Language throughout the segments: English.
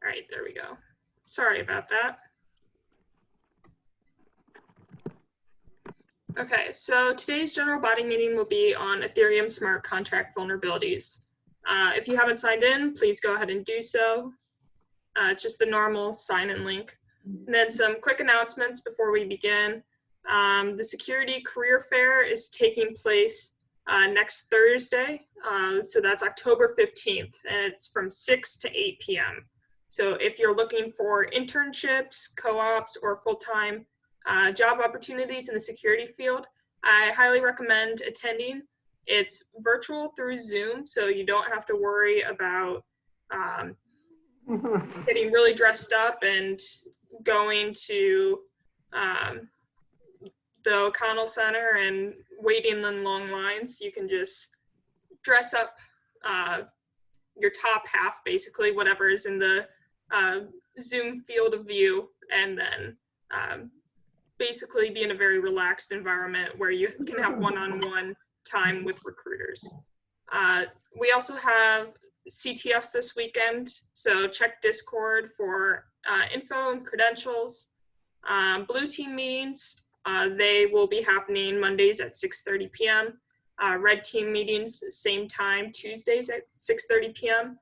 All right, there we go. Sorry about that. Okay, so today's general body meeting will be on Ethereum smart contract vulnerabilities. If you haven't signed in, please go ahead and do so. Just the normal sign-in link. And then some quick announcements before we begin. The Security Career Fair is taking place next Thursday. So that's October 15th, and it's from 6 to 8 p.m. So if you're looking for internships, co-ops, or full-time job opportunities in the security field, I highly recommend attending. It's virtual through Zoom, so you don't have to worry about getting really dressed up and going to the O'Connell Center and waiting in long lines. You can just dress up your top half, basically, whatever is in the Zoom field of view, and then basically be in a very relaxed environment where you can have one-on-one time with recruiters. We also have CTFs this weekend, so check Discord for info and credentials. Blue team meetings, they will be happening Mondays at 6:30 p.m. Red team meetings, same time, Tuesdays at 6:30 p.m.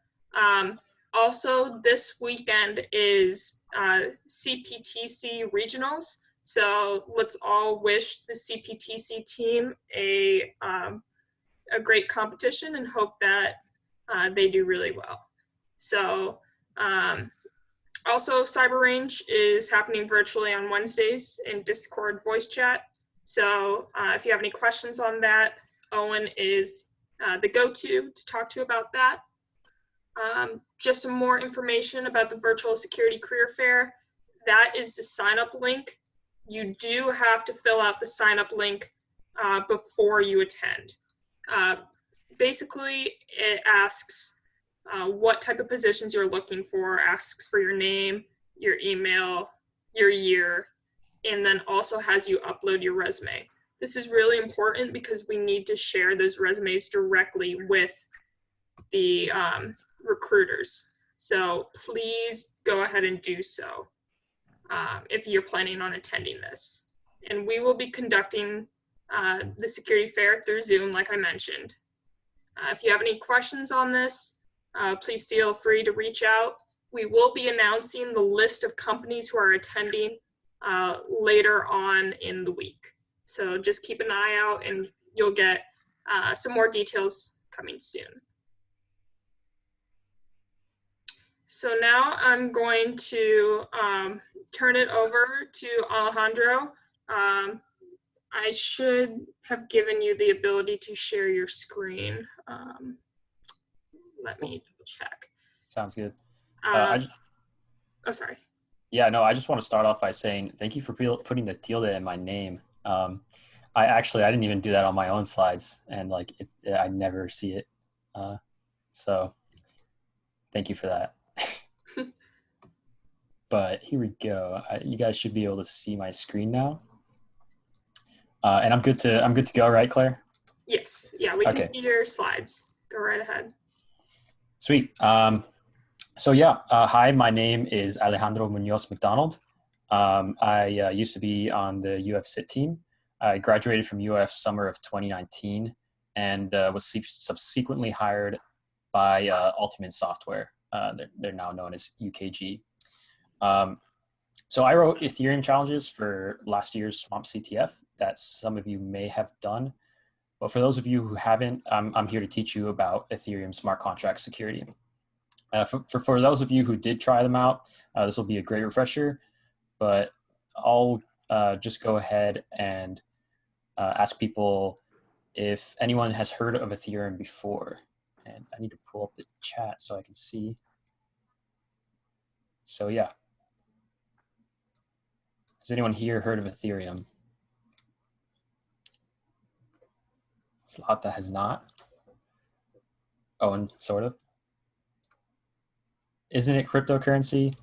Also, this weekend is CPTC regionals, so let's all wish the CPTC team a great competition and hope that they do really well. So also Cyber Range is happening virtually on Wednesdays in Discord voice chat. So if you have any questions on that, Owen is the go-to to talk to about that. Just some more information about the Virtual Security Career Fair. That is the sign-up link. You do have to fill out the sign-up link before you attend. Basically, it asks what type of positions you're looking for, asks for your name, your email, your year, and then also has you upload your resume. This is really important because we need to share those resumes directly with the recruiters. So please go ahead and do so if you're planning on attending this. And we will be conducting the security fair through Zoom, like I mentioned. If you have any questions on this, please feel free to reach out. We will be announcing the list of companies who are attending later on in the week. So just keep an eye out and you'll get some more details coming soon. So now I'm going to turn it over to Alejandro. I should have given you the ability to share your screen. Let me check. Sounds good. Oh, sorry. Yeah, no, I just want to start off by saying thank you for putting the tilde in my name. I didn't even do that on my own slides, and like I never see it. So thank you for that. But here we go. You guys should be able to see my screen now. And I'm good to go, right, Claire? Yes. Yeah, we can see your slides. Go right ahead. Sweet. So yeah, hi, my name is Alejandro Munoz McDonald. I used to be on the UF SIT team. I graduated from UF summer of 2019 and was subsequently hired by Ultimate Software. They're now known as UKG. So I wrote Ethereum challenges for last year's Swamp CTF that some of you may have done. But for those of you who haven't, I'm here to teach you about Ethereum smart contract security. For those of you who did try them out, this will be a great refresher, but I'll just go ahead and ask people if anyone has heard of Ethereum before. And I need to pull up the chat so I can see. So yeah. Has anyone here heard of Ethereum? Zlata has not. Owen, sort of. Isn't it cryptocurrency?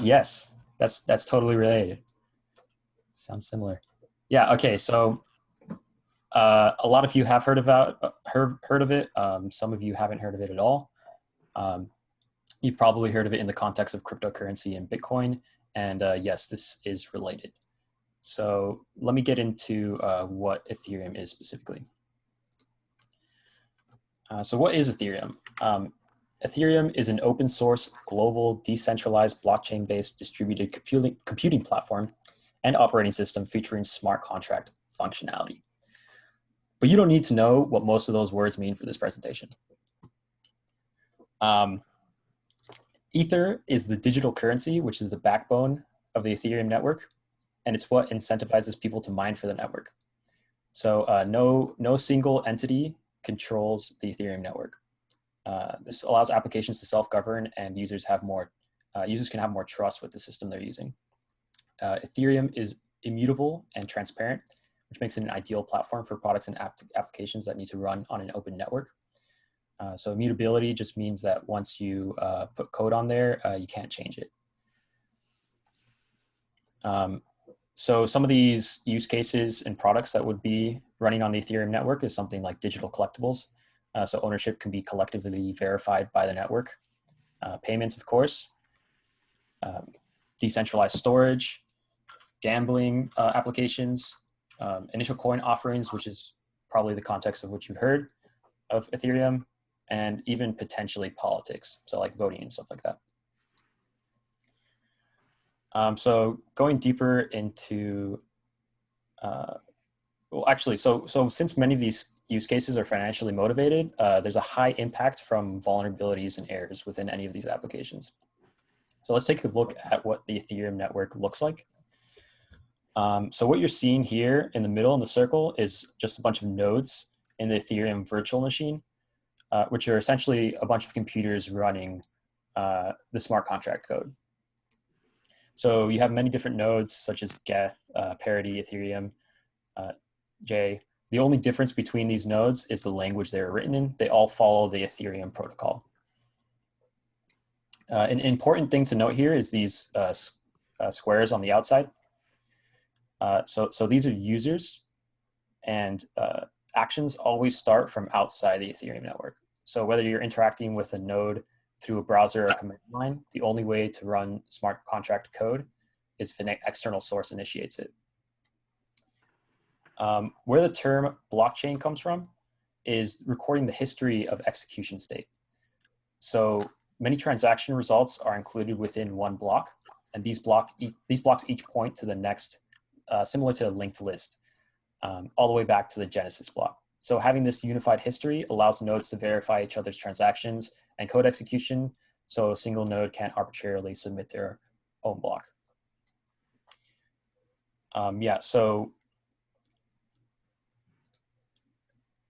Yes, that's totally related. Sounds similar. Yeah. Okay. So a lot of you have heard of it. Some of you haven't heard of it at all. You've probably heard of it in the context of cryptocurrency and Bitcoin. And yes, this is related. So let me get into what Ethereum is specifically. So what is Ethereum? Ethereum is an open source, global, decentralized, blockchain-based distributed computing platform and operating system featuring smart contract functionality. But you don't need to know what most of those words mean for this presentation. Ether is the digital currency, which is the backbone of the Ethereum network, and it's what incentivizes people to mine for the network. So no single entity controls the Ethereum network. This allows applications to self-govern, and users can have more trust with the system they're using. Ethereum is immutable and transparent, which makes it an ideal platform for products and applications that need to run on an open network. So immutability just means that once you put code on there, you can't change it. So some of these use cases and products that would be running on the Ethereum network is something like digital collectibles. So ownership can be collectively verified by the network. Payments, of course. Decentralized storage, gambling applications, initial coin offerings, which is probably the context of what you've heard of Ethereum, and even potentially politics, so like voting and stuff like that. So going deeper into, well, actually, so since many of these use cases are financially motivated, there's a high impact from vulnerabilities and errors within any of these applications. So let's take a look at what the Ethereum network looks like. So what you're seeing here in the middle in the circle is just a bunch of nodes in the Ethereum virtual machine, which are essentially a bunch of computers running the smart contract code. So you have many different nodes such as Geth, Parity, Ethereum, J. The only difference between these nodes is the language they're written in. They all follow the Ethereum protocol. An important thing to note here is these squares on the outside. So these are users, and actions always start from outside the Ethereum network. So whether you're interacting with a node through a browser or command line, the only way to run smart contract code is if an external source initiates it. Where the term blockchain comes from is recording the history of execution state. So many transaction results are included within one block, and these blocks each point to the next, similar to a linked list, all the way back to the Genesis block. So having this unified history allows nodes to verify each other's transactions and code execution, so a single node can't arbitrarily submit their own block. Yeah, so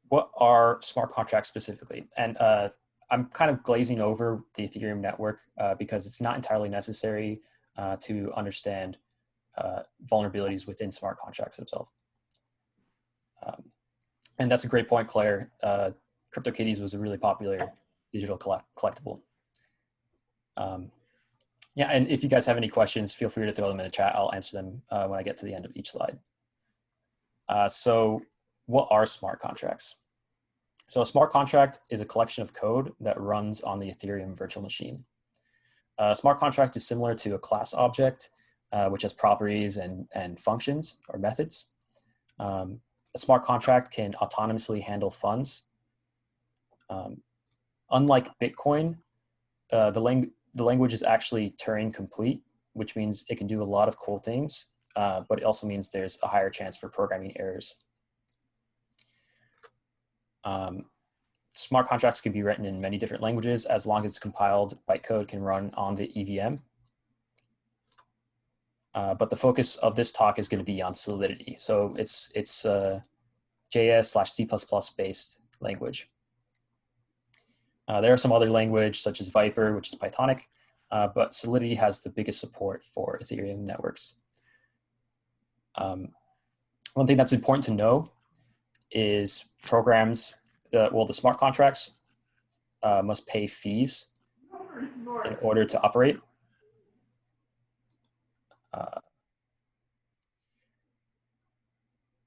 what are smart contracts specifically? And I'm kind of glazing over the Ethereum network because it's not entirely necessary to understand vulnerabilities within smart contracts themselves. And that's a great point, Claire. CryptoKitties was a really popular digital collectible. Yeah, and if you guys have any questions, feel free to throw them in the chat. I'll answer them when I get to the end of each slide. So what are smart contracts? So a smart contract is a collection of code that runs on the Ethereum virtual machine. A smart contract is similar to a class object, which has properties and functions or methods. A smart contract can autonomously handle funds. Unlike Bitcoin, the language is actually Turing complete, which means it can do a lot of cool things, but it also means there's a higher chance for programming errors. Smart contracts can be written in many different languages. As long as it's compiled, bytecode can run on the EVM. But the focus of this talk is going to be on Solidity. So it's JS/C++ based language. There are some other language such as Viper, which is Pythonic, but Solidity has the biggest support for Ethereum networks. One thing that's important to know is programs, well, the smart contracts must pay fees in order to operate.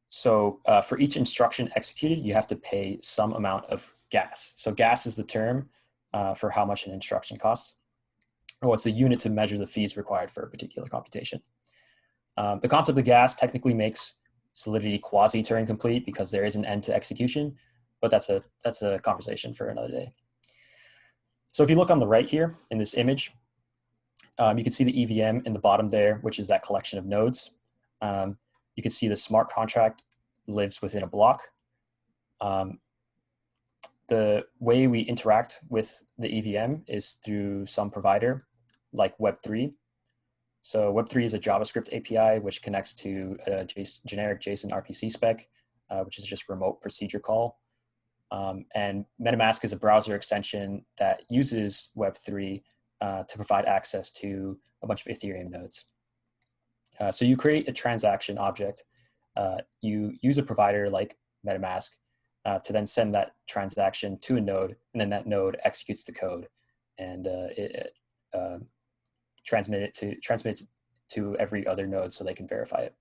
So for each instruction executed, you have to pay some amount of gas. So gas is the term for how much an instruction costs. or what's the unit to measure the fees required for a particular computation. The concept of gas technically makes Solidity quasi-Turing complete because there is an end to execution, but that's a conversation for another day. So if you look on the right here in this image, you can see the EVM in the bottom there, which is that collection of nodes. You can see the smart contract lives within a block. The way we interact with the EVM is through some provider like Web3. So Web3 is a JavaScript API which connects to a generic JSON RPC spec, which is just remote procedure call. And MetaMask is a browser extension that uses Web3 to provide access to a bunch of Ethereum nodes. So you create a transaction object. You use a provider like MetaMask to then send that transaction to a node, and then that node executes the code, and it transmits it to every other node so they can verify it.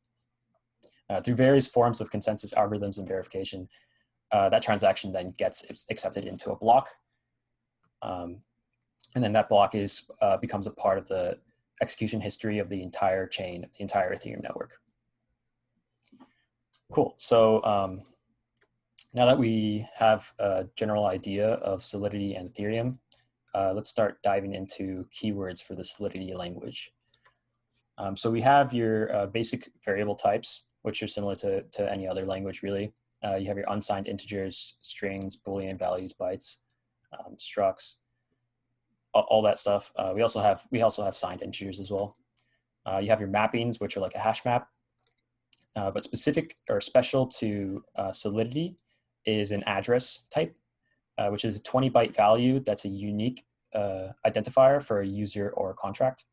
Through various forms of consensus algorithms and verification, that transaction then gets accepted into a block, and then that block becomes a part of the execution history of the entire chain, the entire Ethereum network. Cool. So now that we have a general idea of Solidity and Ethereum, let's start diving into keywords for the Solidity language. So we have your basic variable types, which are similar to any other language, really. You have your unsigned integers, strings, Boolean values, bytes, structs, all that stuff. We also have signed integers as well. You have your mappings, which are like a hash map. But specific or special to Solidity is an address type, which is a 20-byte value that's a unique identifier for a user or a contract.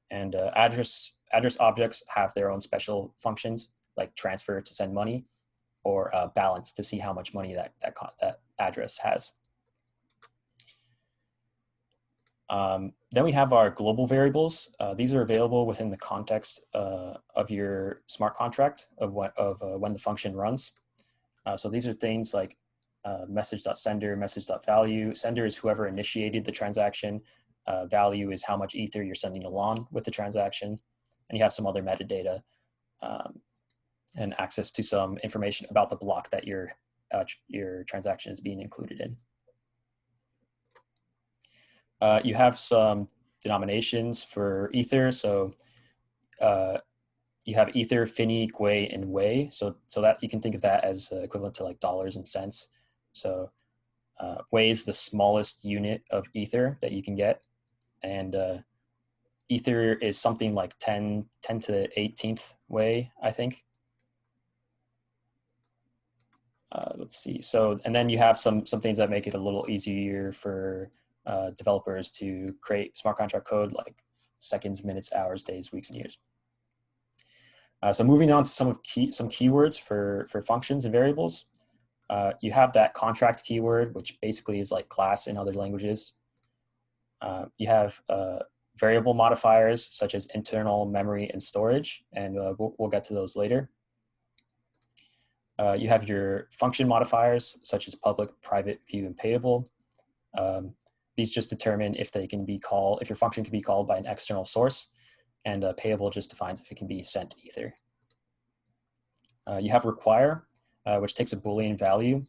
And address objects have their own special functions, like transfer to send money, or balance to see how much money that address has. Then we have our global variables. These are available within the context of your smart contract of when the function runs. So these are things like message.sender, message.value. Sender is whoever initiated the transaction. Value is how much ether you're sending along with the transaction. And you have some other metadata and access to some information about the block that your transaction is being included in. You have some denominations for ether. So you have ether, finny, gwei, and wei. So that you can think of that as equivalent to like dollars and cents. So wei is the smallest unit of ether that you can get. And ether is something like 10 to the 18th wei, I think. Let's see. So, and then you have some things that make it a little easier for developers to create smart contract code, like seconds, minutes, hours, days, weeks, and years. So moving on to some keywords for functions and variables. You have that contract keyword, which basically is like class in other languages. You have variable modifiers such as internal, memory, and storage, and we'll get to those later. You have your function modifiers such as public, private, view, and payable. These just determine if they can be called, if your function can be called by an external source, and payable just defines if it can be sent to ether. You have require, which takes a Boolean value,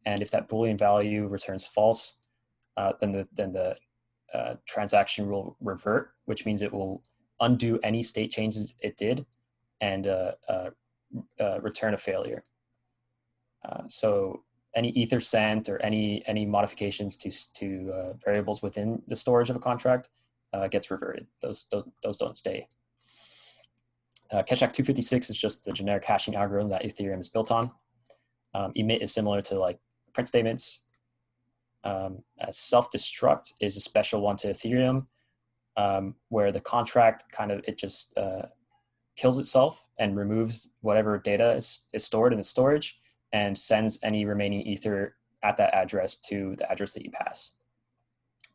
and if that Boolean value returns false, then the transaction will revert, which means it will undo any state changes it did and return a failure. So any ether sent or any modifications to variables within the storage of a contract gets reverted. Those don't stay. Catch-Act 256 is just the generic hashing algorithm that Ethereum is built on. Emit is similar to like print statements. Self-destruct is a special one to Ethereum, where the contract just kills itself and removes whatever data is stored in the storage and sends any remaining ether at that address to the address that you pass.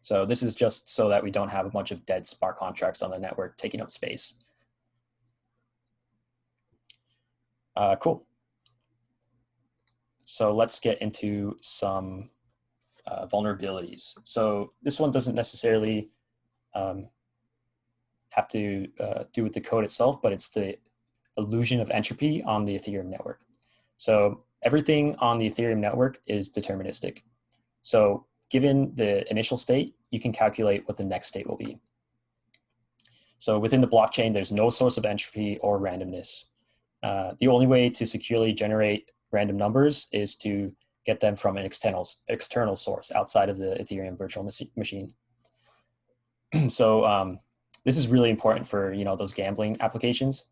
So this is just so that we don't have a bunch of dead smart contracts on the network taking up space. Cool. So let's get into some vulnerabilities. So this one doesn't necessarily have to do with the code itself, but it's the illusion of entropy on the Ethereum network. So everything on the Ethereum network is deterministic. So given the initial state, you can calculate what the next state will be. So within the blockchain, there's no source of entropy or randomness. The only way to securely generate random numbers is to get them from an external source outside of the Ethereum virtual machine. So this is really important for those gambling applications.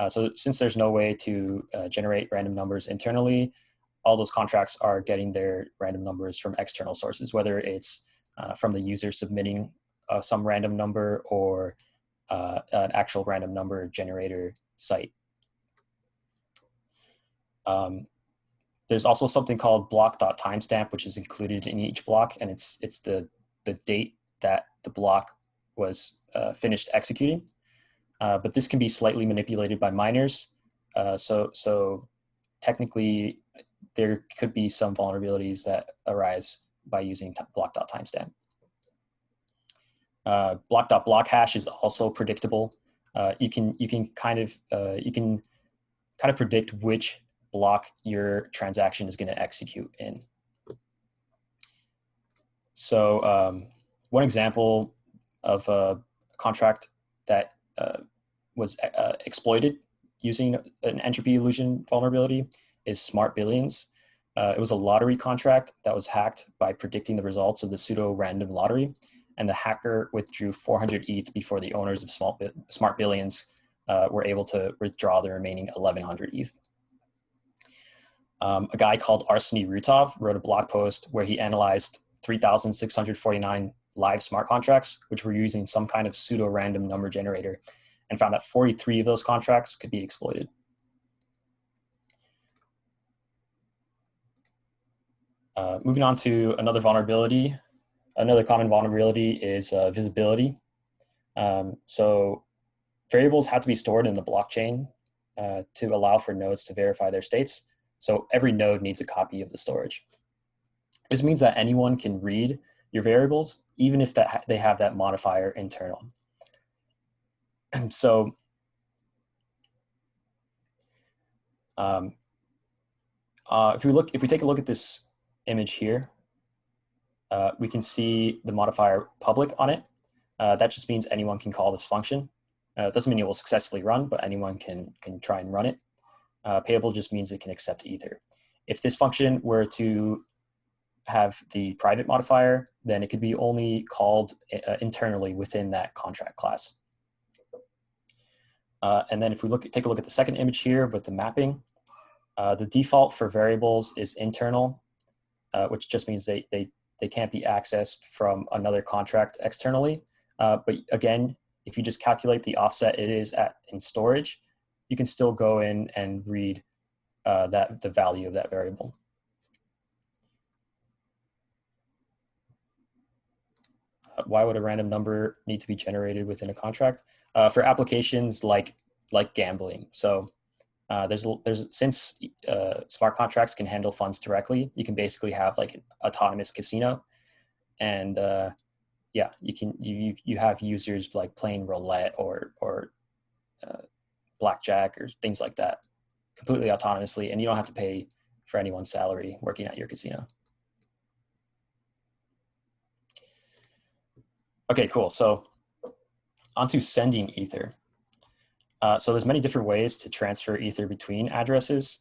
So since there's no way to generate random numbers internally, all those contracts are getting their random numbers from external sources, whether it's from the user submitting some random number or an actual random number generator site. There's also something called block.timestamp, which is included in each block, and it's the date that the block was finished executing. But this can be slightly manipulated by miners. So technically, there could be some vulnerabilities that arise by using block.timestamp. Block.block hash is also predictable. You can kind of predict which block your transaction is going to execute in. So one example of a contract that was exploited using an entropy illusion vulnerability is Smart Billions. It was a lottery contract that was hacked by predicting the results of the pseudo-random lottery, and the hacker withdrew 400 ETH before the owners of Smart Billions were able to withdraw the remaining 1,100 ETH. A guy called Arseny Rutov wrote a blog post where he analyzed 3,649 live smart contracts, which were using some kind of pseudo-random number generator, and found that 43 of those contracts could be exploited. Moving on to another vulnerability. Another common vulnerability is visibility. So variables have to be stored in the blockchain to allow for nodes to verify their states. So every node needs a copy of the storage. This means that anyone can read your variables, even if they have that modifier internal. So if we take a look at this image here, we can see the modifier public on it. That just means anyone can call this function. It doesn't mean it will successfully run, but anyone can try and run it. Payable just means it can accept Ether. If this function were to have the private modifier, then it could be only called internally within that contract class. And then if we take a look at the second image here with the mapping, the default for variables is internal, which just means they can't be accessed from another contract externally. But again, if you just calculate the offset it is at in storage, you can still go in and read the value of that variable. Why would a random number need to be generated within a contract? For applications like gambling. So since smart contracts can handle funds directly, you can basically have like an autonomous casino, and yeah, you have users like playing roulette or blackjack or things like that completely autonomously, and you don't have to pay for anyone's salary working at your casino. Okay, cool. So onto sending Ether. So there's many different ways to transfer Ether between addresses.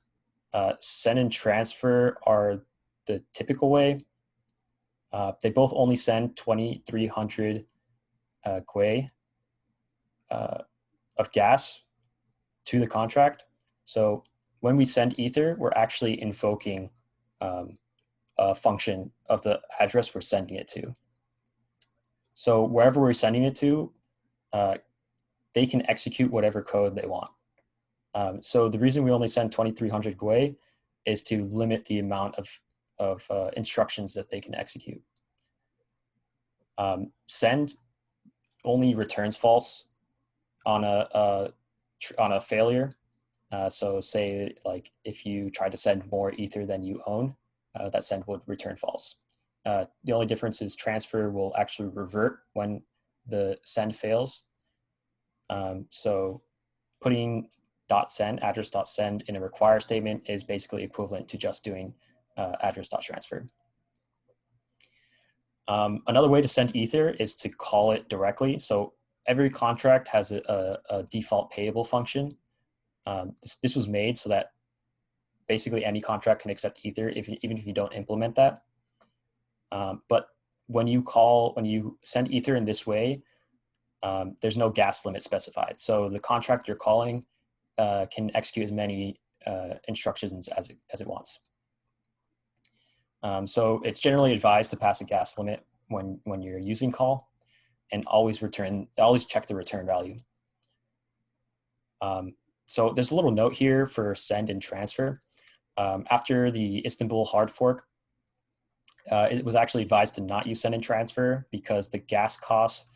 Send and transfer are the typical way. They both only send 2,300 GUI of gas to the contract. So when we send Ether, we're actually invoking a function of the address we're sending it to. So wherever we're sending it to, they can execute whatever code they want. So the reason we only send 2,300 GUI is to limit the amount of instructions that they can execute. Send only returns false on a failure. So say like if you try to send more Ether than you own, that send would return false. The only difference is transfer will actually revert when the send fails. So putting .send, address.send in a require statement is basically equivalent to just doing address.transfer. Another way to send Ether is to call it directly. So every contract has a default payable function. This was made so that basically any contract can accept Ether even if you don't implement that. But when you send Ether in this way, there's no gas limit specified. So the contract you're calling can execute as many instructions as it wants. So it's generally advised to pass a gas limit when you're using call, and always check the return value. So there's a little note here for send and transfer. After the Istanbul hard fork, it was actually advised to not use send and transfer because the gas cost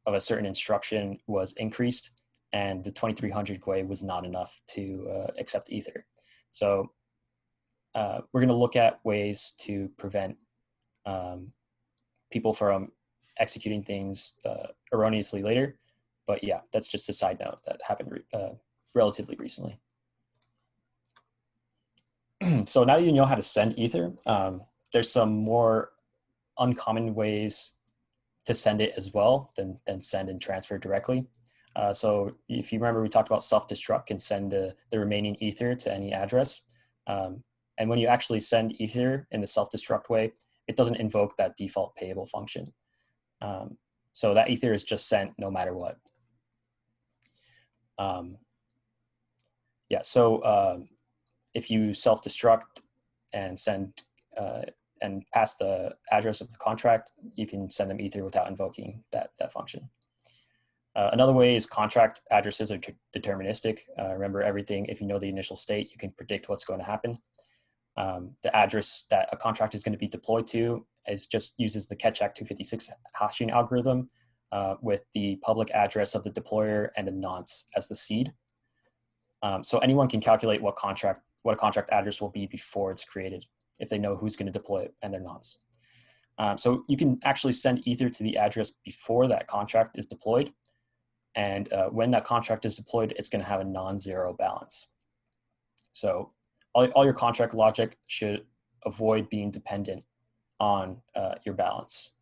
of a certain instruction was increased, and the 2300 GUI was not enough to accept Ether. So we're going to look at ways to prevent people from executing things erroneously later. But yeah, that's just a side note that happened relatively recently. So now you know how to send Ether. There's some more uncommon ways to send it as well than send and transfer directly. So if you remember, we talked about self-destruct and send the remaining Ether to any address. And when you actually send Ether in the self-destruct way, it doesn't invoke that default payable function. So that Ether is just sent no matter what. So if you self-destruct and send and pass the address of the contract, you can send them Ether without invoking that function. Another way is contract addresses are deterministic. Remember everything, if you know the initial state, you can predict what's going to happen. The address that a contract is going to be deployed to uses the Ketchak 256 hashing algorithm with the public address of the deployer and a nonce as the seed. So anyone can calculate what a contract address will be before it's created, if they know who's going to deploy it and their nonce. So you can actually send Ether to the address before that contract is deployed. And when that contract is deployed, it's going to have a non-zero balance. So all your contract logic should avoid being dependent on your balance.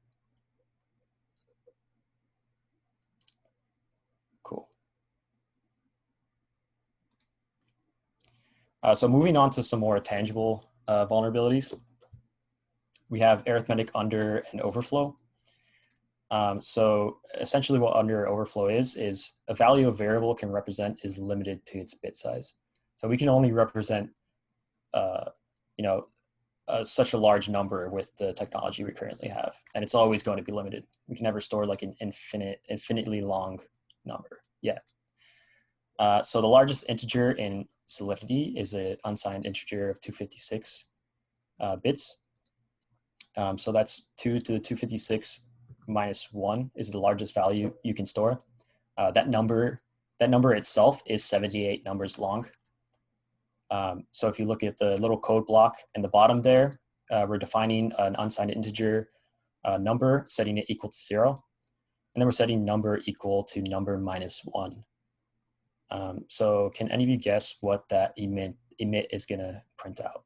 Cool. So moving on to some more tangible vulnerabilities, we have arithmetic under and overflow. So essentially what under overflow is a value a variable can represent is limited to its bit size. So we can only represent such a large number with the technology we currently have, and it's always going to be limited. We can never store like an infinitely long number yet. So the largest integer in Solidity is an unsigned integer of 256 bits. So that's 2 to the 256 minus 1 is the largest value you can store. That number itself is 78 numbers long. So if you look at the little code block in the bottom there, we're defining an unsigned integer number, setting it equal to 0. And then we're setting number equal to number minus 1. So can any of you guess what that emit is going to print out?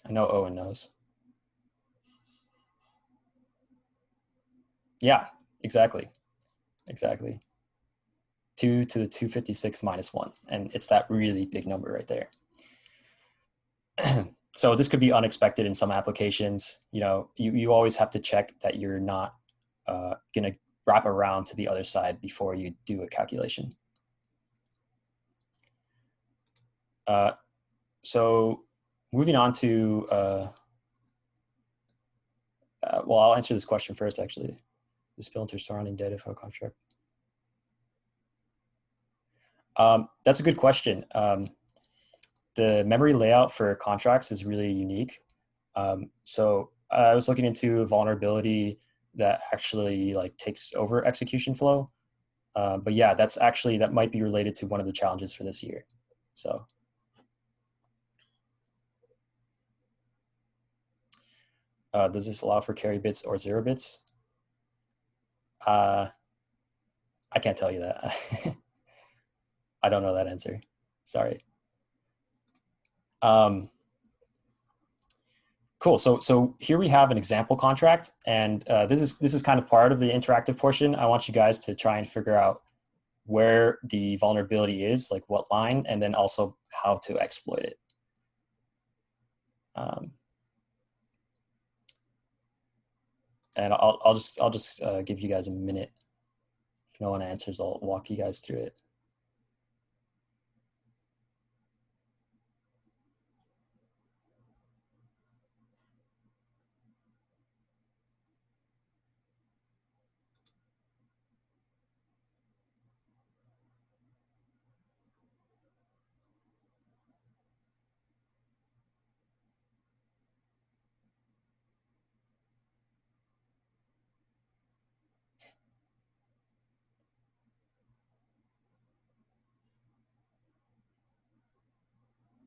I know Owen knows. Yeah, exactly. 2 to the 256 minus 1. And it's that really big number right there. So this could be unexpected in some applications. You always have to check that you're not going to wrap around to the other side before you do a calculation. So moving on to, well, I'll answer this question first, actually. The splinter surrounding data file contract. That's a good question. The memory layout for contracts is really unique. So I was looking into a vulnerability that actually takes over execution flow. But yeah, that might be related to one of the challenges for this year. So. Does this allow for carry bits or 0 bits? I can't tell you that. I don't know that answer. Sorry. Cool. So here we have an example contract, and this is kind of part of the interactive portion. I want you guys to try and figure out where the vulnerability is, like what line, and then also how to exploit it. And I'll just give you guys a minute. If no one answers, I'll walk you guys through it.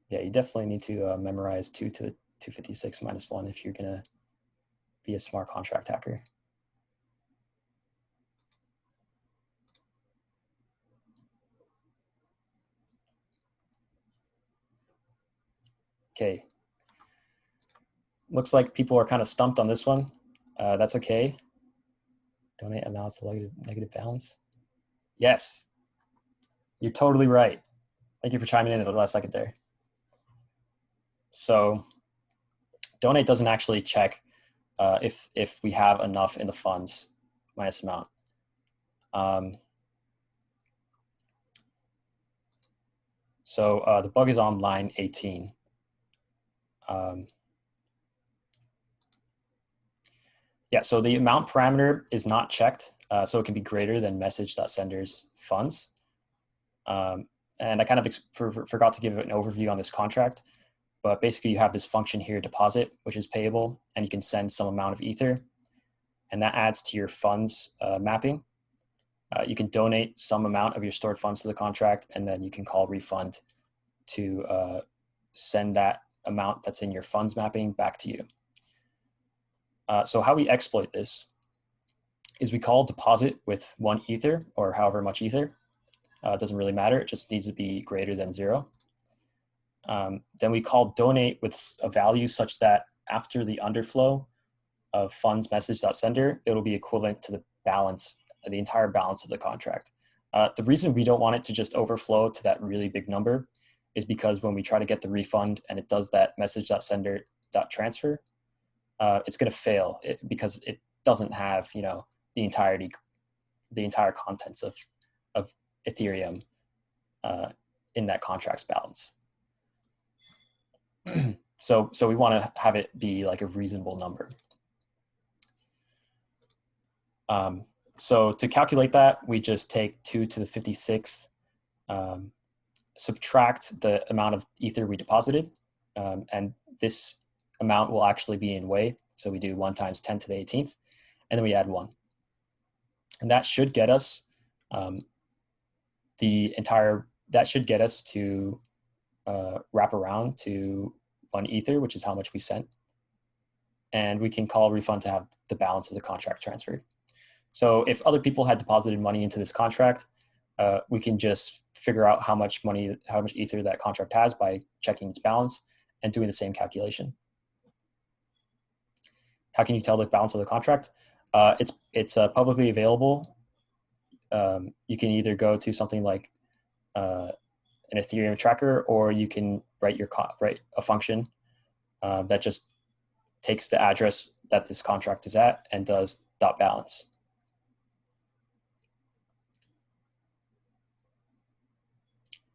Yeah, you definitely need to memorize 2 to the 256 minus 1 if you're going to be a smart contract hacker. Okay. Looks like people are kind of stumped on this one. That's okay. Donate amounts to negative balance. Yes. You're totally right. Thank you for chiming in at the last second there. So donate doesn't actually check if we have enough in the funds minus amount. So the bug is on line 18. Yeah, so the amount parameter is not checked, so it can be greater than message.sender's funds. And I kind of forgot to give an overview on this contract, but basically you have this function here, deposit, which is payable, and you can send some amount of Ether, and that adds to your funds mapping. You can donate some amount of your stored funds to the contract, and then you can call refund to send that amount that's in your funds mapping back to you. So how we exploit this is we call deposit with 1 Ether or however much Ether. It doesn't really matter. It just needs to be greater than 0. Then we call donate with a value such that after the underflow of funds message.sender, it'll be equivalent to the balance, the entire balance of the contract. The reason we don't want it to just overflow to that really big number is because when we try to get the refund and it does that message.sender.transfer, it's going to fail because it doesn't have, the entire contents of Ethereum in that contract's balance. So we want to have it be like a reasonable number. So to calculate that, we just take 2 to the 56th, subtract the amount of Ether we deposited, and this amount will actually be in way. So we do 1 times 10 to the 18th, and then we add 1. And that should get us that should get us to wrap around to 1 Ether, which is how much we sent. And we can call refund to have the balance of the contract transferred. So if other people had deposited money into this contract, we can just figure out how much Ether that contract has by checking its balance and doing the same calculation. How can you tell the balance of the contract? It's publicly available. You can either go to something like an Ethereum tracker, or you can write a function that just takes the address that this contract is at and does .balance.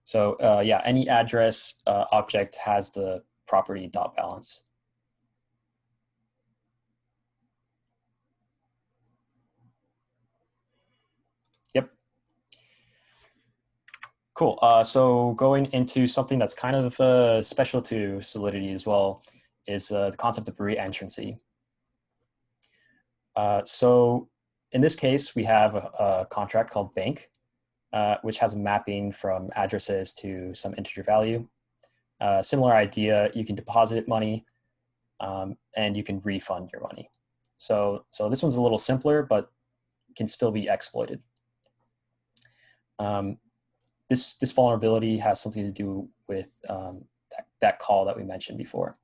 So yeah, any address object has the property .balance. Yep. Cool. So going into something that's kind of special to Solidity as well is the concept of reentrancy. So in this case, we have a contract called bank, which has a mapping from addresses to some integer value. Similar idea, you can deposit money and you can refund your money. So this one's a little simpler, but can still be exploited. This vulnerability has something to do with that call that we mentioned before.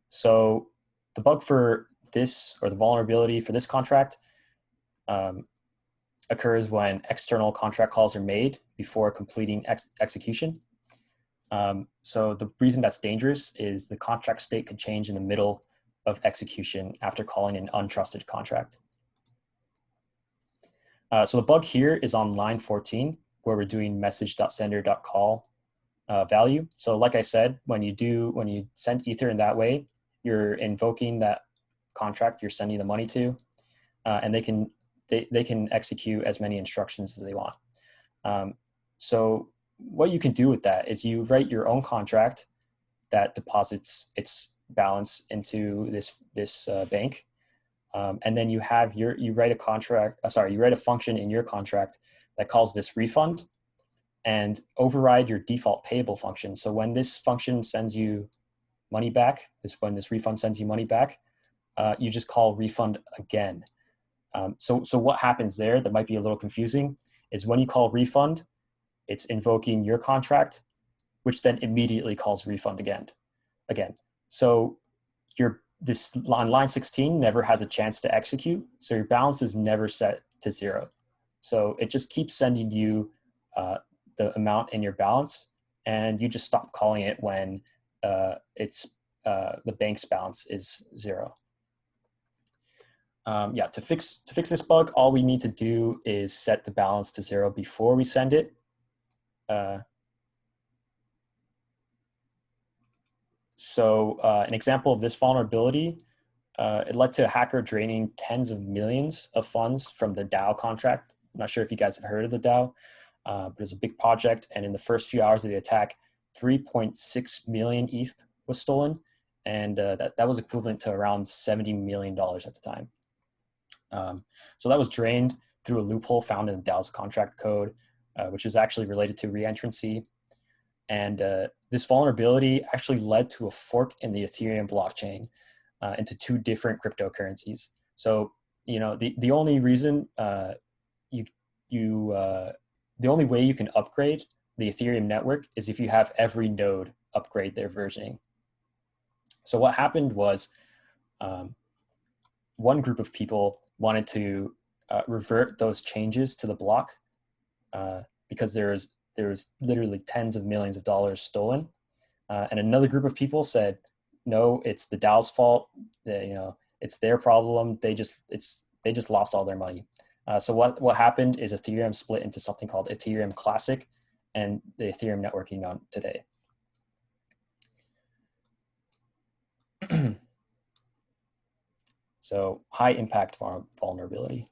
So the bug for this, or the vulnerability for this contract, occurs when external contract calls are made before completing execution. So the reason that's dangerous is the contract state could change in the middle of execution after calling an untrusted contract. So the bug here is on line 14, where we're doing message.sender.call value. So like I said, when you send Ether in that way, you're invoking that contract you're sending the money to, and they can execute as many instructions as they want. So what you can do with that is you write your own contract that deposits its balance into this bank, and then you write a function in your contract that calls this refund, and override your default payable function. So when this function sends you money back, when this refund sends you money back, you just call refund again. So what happens there that might be a little confusing is when you call refund, it's invoking your contract, which then immediately calls refund again. So this on line 16 never has a chance to execute, so your balance is never set to 0. So it just keeps sending you the amount in your balance, and you just stop calling it when the bank's balance is 0. To fix this bug, all we need to do is set the balance to 0 before we send it. An example of this vulnerability, it led to a hacker draining tens of millions of funds from the DAO contract. I'm not sure if you guys have heard of the DAO, but it was a big project, and in the first few hours of the attack, 3.6 million ETH was stolen, and that was equivalent to around $70 million at the time. So that was drained through a loophole found in the DAO's contract code, which is actually related to reentrancy. And this vulnerability actually led to a fork in the Ethereum blockchain into 2 different cryptocurrencies. So, the only reason the only way you can upgrade the Ethereum network is if you have every node upgrade their versioning. So what happened was, one group of people wanted to revert those changes to the block because there's literally tens of millions of dollars stolen, and another group of people said, no, it's the DAO's fault. It's their problem. They just lost all their money. So what happened is Ethereum split into something called Ethereum Classic and the Ethereum network you know today. So high impact vulnerability.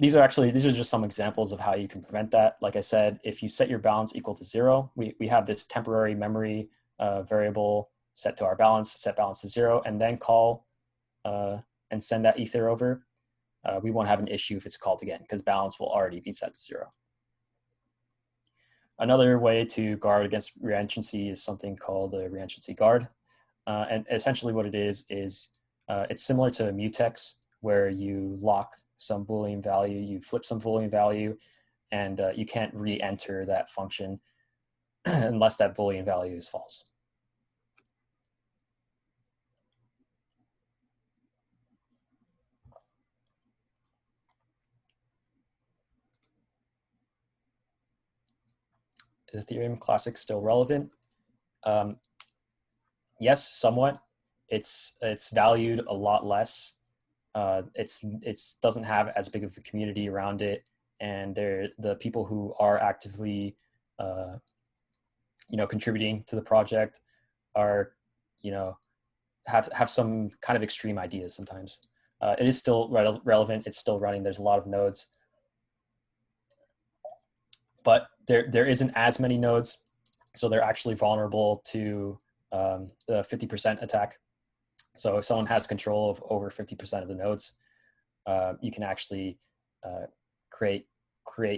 These are just some examples of how you can prevent that. Like I said, if you set your balance equal to 0, we have this temporary memory variable set to our balance, set balance to 0, and then call and send that Ether over. We won't have an issue if it's called again because balance will already be set to 0. Another way to guard against reentrancy is something called a reentrancy guard. And essentially what it is it's similar to mutex, where you lock some Boolean value, you flip some Boolean value, and you can't re-enter that function unless that Boolean value is false. Is Ethereum Classic still relevant? Yes, somewhat. It's valued a lot less. It's doesn't have as big of a community around it, and the people who are actively contributing to the project are have some kind of extreme ideas sometimes. It is still relevant. It's still running. There's a lot of nodes, but there isn't as many nodes, so they're actually vulnerable to the 50% attack. So if someone has control of over 50% of the nodes, you can actually create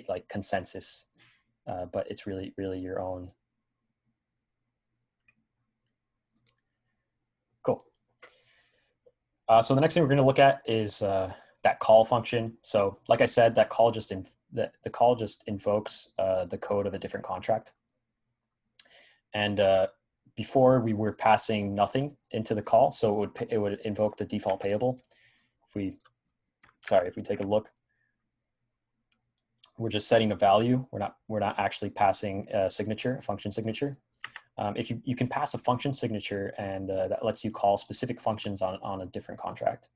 like consensus, but it's really your own. Cool. So the next thing we're going to look at is that call function. So like I said, that call just the call just invokes the code of a different contract. And before we were passing nothing into the call, so it would invoke the default payable. If we take a look, we're just setting a value. We're not actually passing a signature, a function signature. If you can pass a function signature, and that lets you call specific functions on a different contract.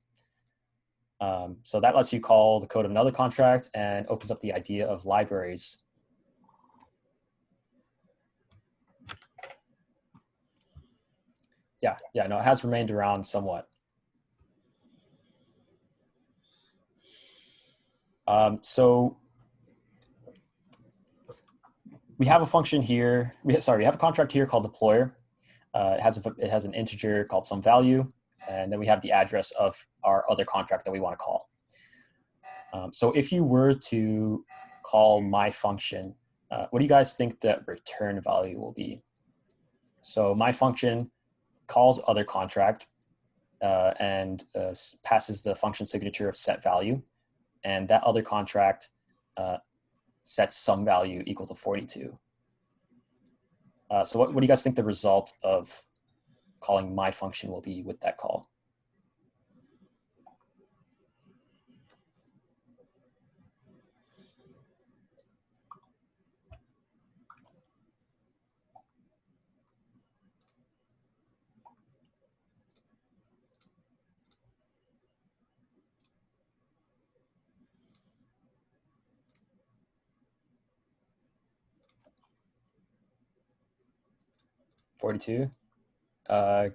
So that lets you call the code of another contract and opens up the idea of libraries. Yeah, no, it has remained around somewhat. So we have a function here. We have a contract here called deployer. It has an integer called some value, and then we have the address of our other contract that we want to call. So if you were to call my function, what do you guys think the return value will be? So my function calls other contract and passes the function signature of set value, and that other contract sets some value equal to 42. So what do you guys think the result of calling my function will be with that call? $42.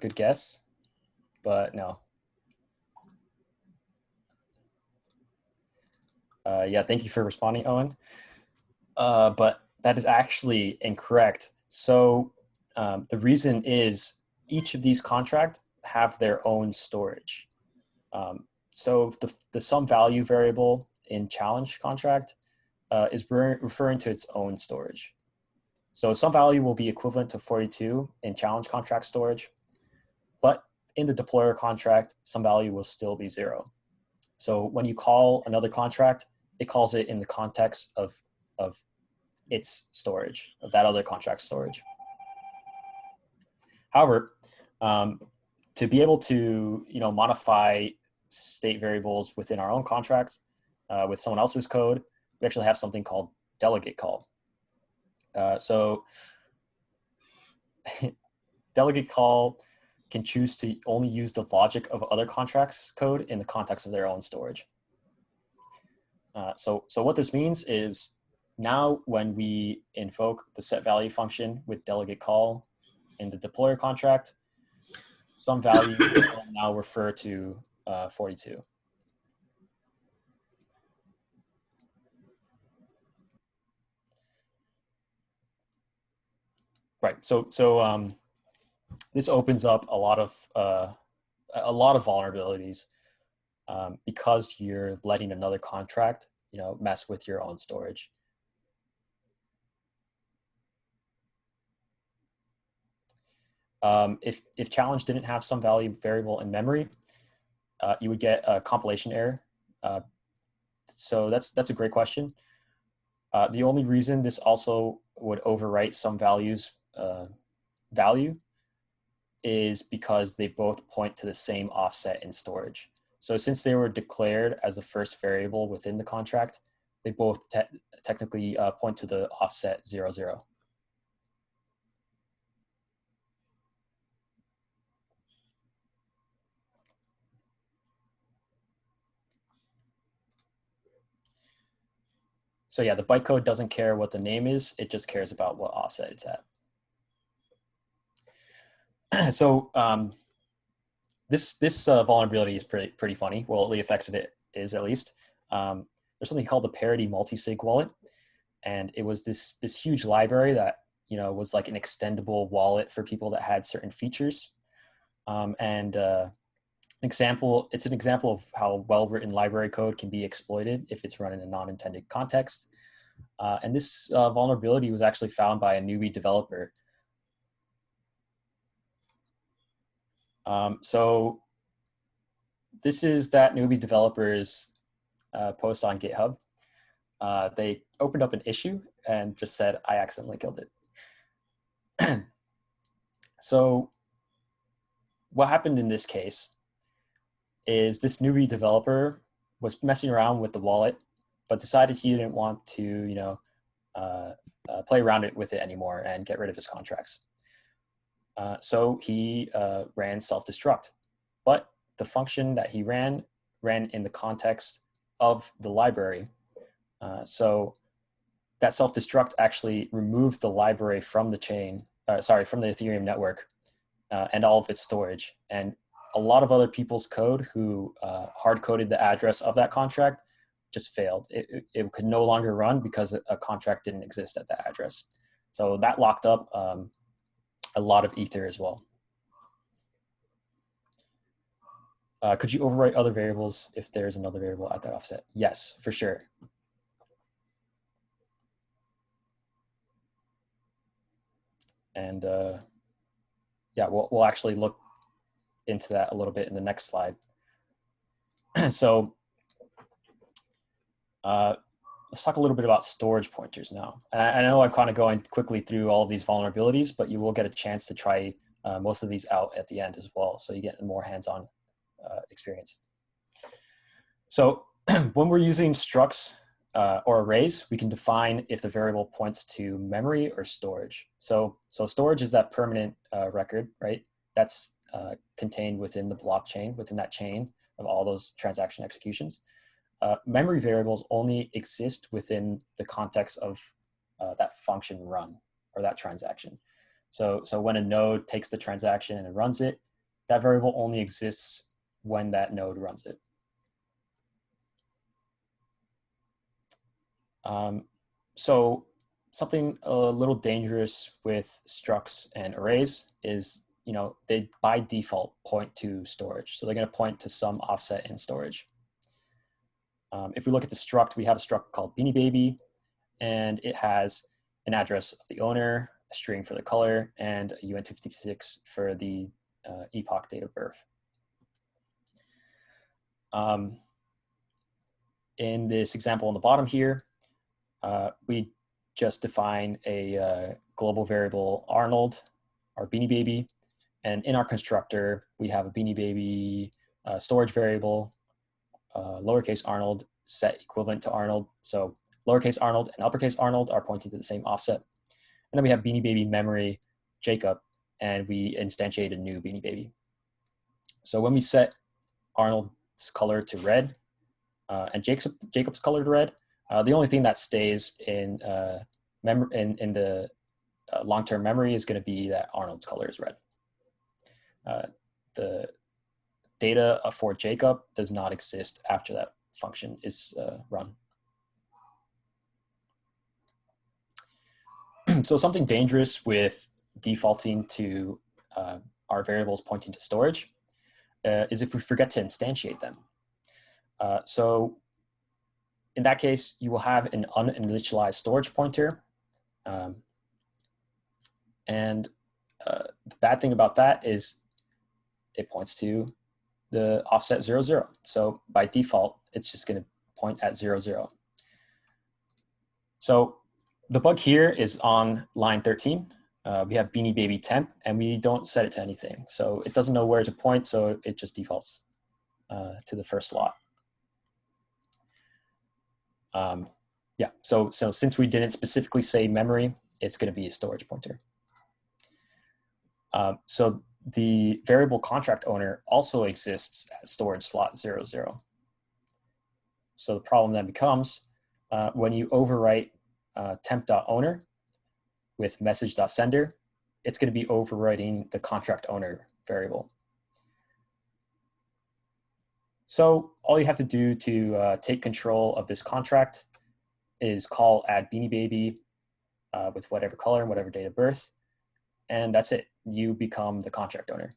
Good guess, but no. Yeah, thank you for responding, Owen. But that is actually incorrect. So the reason is each of these contracts have their own storage. So the sum value variable in challenge contract is referring to its own storage. So sum value will be equivalent to 42 in challenge contract storage, but in the deployer contract, sum value will still be 0. So when you call another contract, it calls it in the context of its storage, of that other contract storage. However, to be able to modify state variables within our own contracts with someone else's code, we actually have something called delegate call. So delegate call can choose to only use the logic of other contracts code in the context of their own storage. So what this means is now when we invoke the set value function with delegate call in the deployer contract, some value will now refer to 42. Right. So this opens up a lot of vulnerabilities because you're letting another contract, mess with your own storage. If challenge didn't have some value variable in memory, you would get a compilation error. So that's a great question. The only reason this also would overwrite some values value is because they both point to the same offset in storage. So since they were declared as the first variable within the contract, they both technically point to the offset 0, 0. So yeah, the bytecode doesn't care what the name is, it just cares about what offset it's at. So this vulnerability is pretty funny. Well, the effects of it is, at least. There's something called the parity multisig wallet, and it was this huge library that was like an extendable wallet for people that had certain features. And It's an example of how well-written library code can be exploited if it's run in a non-intended context. And this vulnerability was actually found by a newbie developer. So this is that newbie developer's post on GitHub. They opened up an issue and just said, I accidentally killed it. So what happened in this case is this newbie developer was messing around with the wallet, but decided he didn't want to, play around with it anymore and get rid of his contracts. So he ran self-destruct, but the function that he ran in the context of the library. So that self-destruct actually removed the library from the chain, from the Ethereum network and all of its storage. And a lot of other people's code who hard-coded the address of that contract just failed. It could no longer run because a contract didn't exist at that address. So that locked up a lot of Ether as well. Could you overwrite other variables if there's another variable at that offset? Yes, for sure. And yeah, we'll actually look into that a little bit in the next slide. So let's talk a little bit about storage pointers now. And I know I'm kind of going quickly through all of these vulnerabilities, but you will get a chance to try most of these out at the end as well. So you get more hands-on experience. So when we're using structs or arrays, we can define if the variable points to memory or storage. So storage is that permanent record, right? That's contained within the blockchain, within that chain of all those transaction executions. Memory variables only exist within the context of that function run or that transaction. So when a node takes the transaction and runs it, that variable only exists when that node runs it. So something a little dangerous with structs and arrays is, they by default point to storage. So they're going to point to some offset in storage. If we look at the struct, we have a struct called Beanie Baby, and it has an address of the owner, a string for the color, and a uint56 for the epoch date of birth. In this example on the bottom here, we just define a global variable Arnold, our Beanie Baby, and in our constructor, we have a Beanie Baby storage variable, lowercase Arnold set equivalent to Arnold. So lowercase Arnold and uppercase Arnold are pointing to the same offset. And then we have Beanie Baby memory Jacob, and we instantiate a new Beanie Baby. So when we set Arnold's color to red and Jacob's color to red, the only thing that stays in the long-term memory is going to be that Arnold's color is red. The data for Jacob does not exist after that function is run. So something dangerous with defaulting to our variables pointing to storage is if we forget to instantiate them. So in that case, you will have an uninitialized storage pointer. And the bad thing about that is it points to the offset 0, 0. So by default, it's just going to point at 0, 0. So the bug here is on line 13. We have Beanie Baby temp, and we don't set it to anything. So it doesn't know where to point, so it just defaults to the first slot. Yeah, so since we didn't specifically say memory, it's going to be a storage pointer. So the variable contract owner also exists at storage slot 0, 0. So the problem then becomes when you overwrite temp.owner with message.sender, it's going to be overwriting the contract owner variable. So all you have to do to take control of this contract is call add Beanie Baby with whatever color and whatever date of birth, and that's it. You become the contract owner.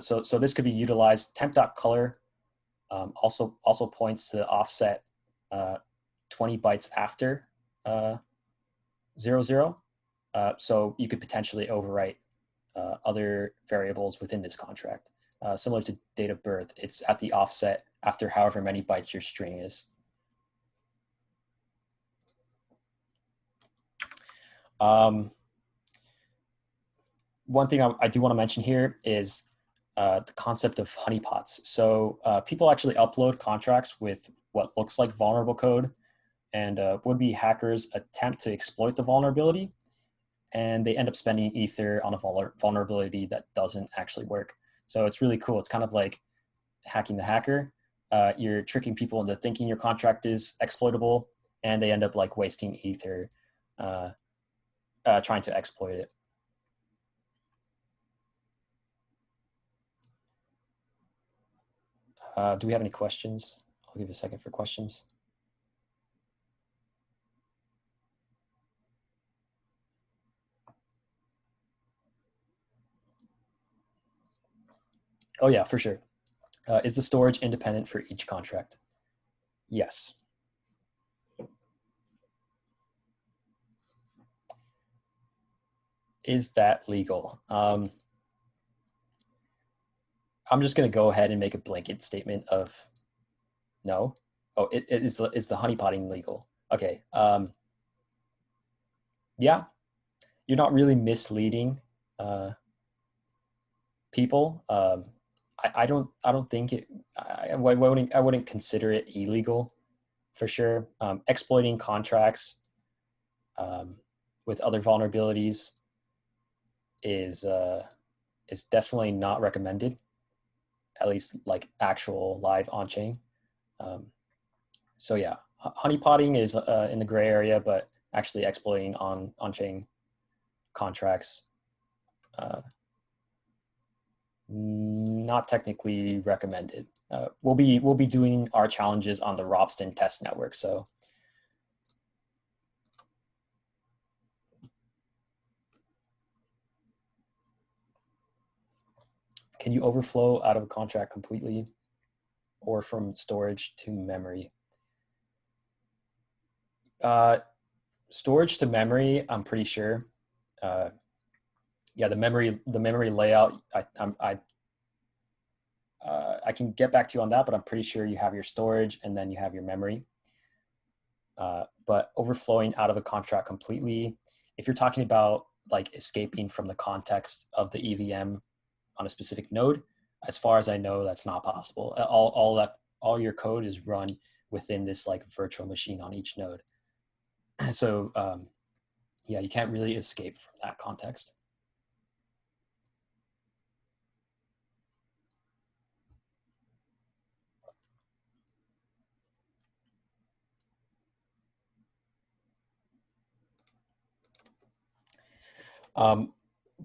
So this could be utilized. Temp.color also points to the offset 20 bytes after 00. So you could potentially overwrite other variables within this contract. Similar to date of birth, it's at the offset after however many bytes your string is. One thing I do want to mention here is the concept of honeypots. So people actually upload contracts with what looks like vulnerable code, and would-be hackers attempt to exploit the vulnerability, and they end up spending Ether on a vulnerability that doesn't actually work. So it's really cool. It's kind of like hacking the hacker. You're tricking people into thinking your contract is exploitable, and they end up like wasting Ether trying to exploit it. Do we have any questions? I'll give you a second for questions. Oh yeah, for sure. Is the storage independent for each contract? Yes. Is that legal? I'm just going to go ahead and make a blanket statement of no. Oh, is the honeypotting legal? Okay. Yeah, you're not really misleading people. I don't think it. I wouldn't consider it illegal, for sure. Exploiting contracts with other vulnerabilities is definitely not recommended. At least like actual live on chain. So yeah, honeypotting is in the gray area, but actually exploiting on chain contracts, not technically recommended. We'll be doing our challenges on the Robston test network. So can you overflow out of a contract completely or from storage to memory? Storage to memory, I'm pretty sure. Yeah, the memory layout, I can get back to you on that, but I'm pretty sure you have your storage and then you have your memory. But overflowing out of a contract completely, if you're talking about like escaping from the context of the EVM on a specific node, as far as I know, that's not possible. All your code is run within this like virtual machine on each node. So yeah, you can't really escape from that context.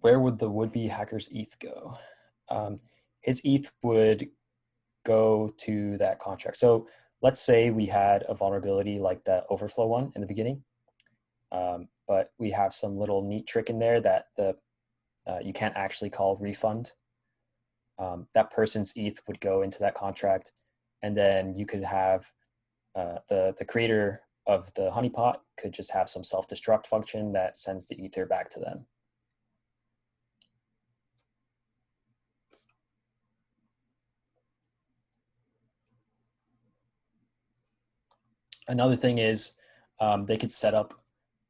Where would the would-be hacker's ETH go? His ETH would go to that contract. So let's say we had a vulnerability like the overflow one in the beginning, but we have some little neat trick in there that you can't actually call refund. That person's ETH would go into that contract, and then you could have the creator of the honeypot could just have some self-destruct function that sends the Ether back to them. Another thing is they could set up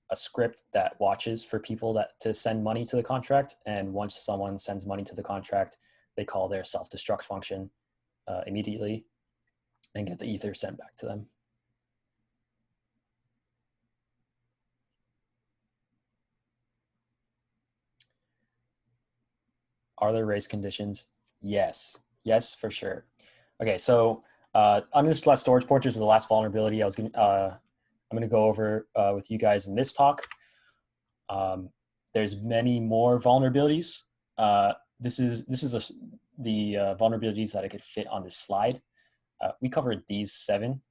a script that watches for people to send money to the contract. And once someone sends money to the contract, they call their self-destruct function immediately and get the Ether sent back to them. Are there race conditions? Yes. Yes, for sure. Okay, so uninstalled storage pointers was the last vulnerability I'm going to go over with you guys in this talk. There's many more vulnerabilities. This is the vulnerabilities that I could fit on this slide. We covered these 7.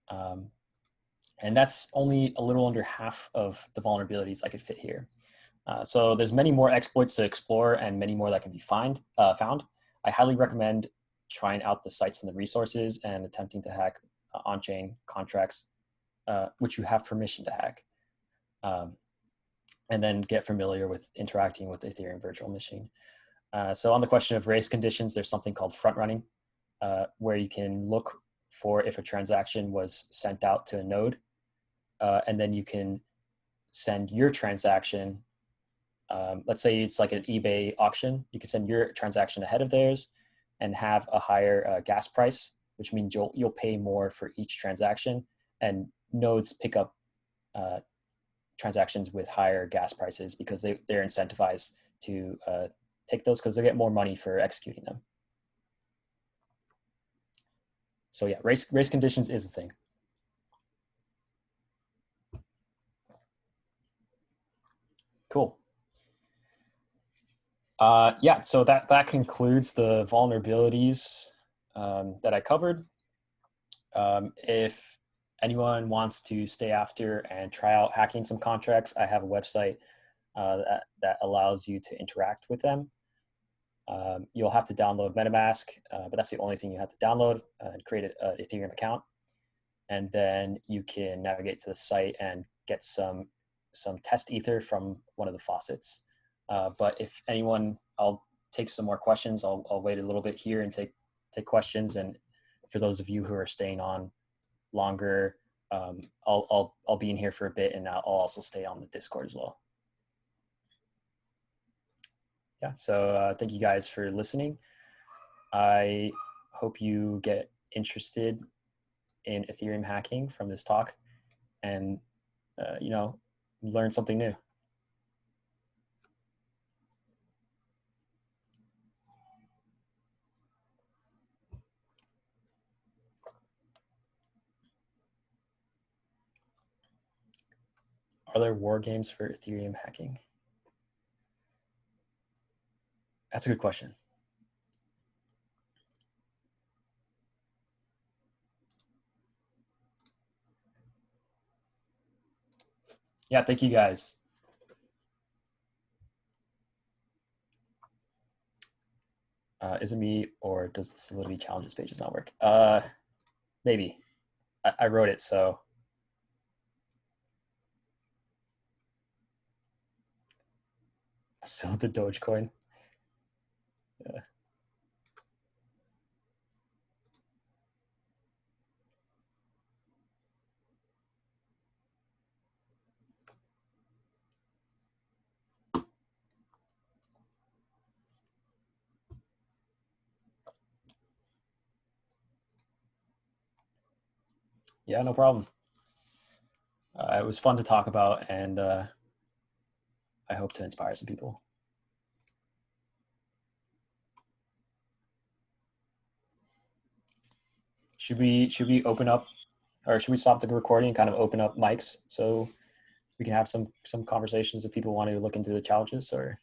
And that's only a little under half of the vulnerabilities I could fit here. So there's many more exploits to explore and many more that can be found. I highly recommend trying out the sites and the resources and attempting to hack on-chain contracts, which you have permission to hack. And then get familiar with interacting with the Ethereum virtual machine. So on the question of race conditions, there's something called front running, where you can look for if a transaction was sent out to a node, and then you can send your transaction. Let's say it's like an eBay auction. You can send your transaction ahead of theirs and have a higher gas price, which means you'll pay more for each transaction, and nodes pick up transactions with higher gas prices because they're incentivized to take those because they get more money for executing them. So yeah, race conditions is a thing. Cool. Yeah, so that concludes the vulnerabilities that I covered. If anyone wants to stay after and try out hacking some contracts, I have a website that allows you to interact with them. You'll have to download MetaMask, but that's the only thing you have to download and create an Ethereum account. And then you can navigate to the site and get some test ether from one of the faucets. But if anyone, I'll take some more questions. I'll wait a little bit here and take questions. And for those of you who are staying on longer, I'll be in here for a bit, and I'll also stay on the Discord as well. Yeah, so thank you guys for listening. I hope you get interested in Ethereum hacking from this talk, and learn something new. Are there war games for Ethereum hacking? That's a good question. Yeah, thank you guys. Is it me, or does the Solidity challenges pages not work? Maybe. I wrote it, so. Still the Dogecoin. Yeah. Yeah, no problem. It was fun to talk about, and I hope to inspire some people. Should we open up, or should we stop the recording and kind of open up mics so we can have some conversations if people want to look into the challenges? Or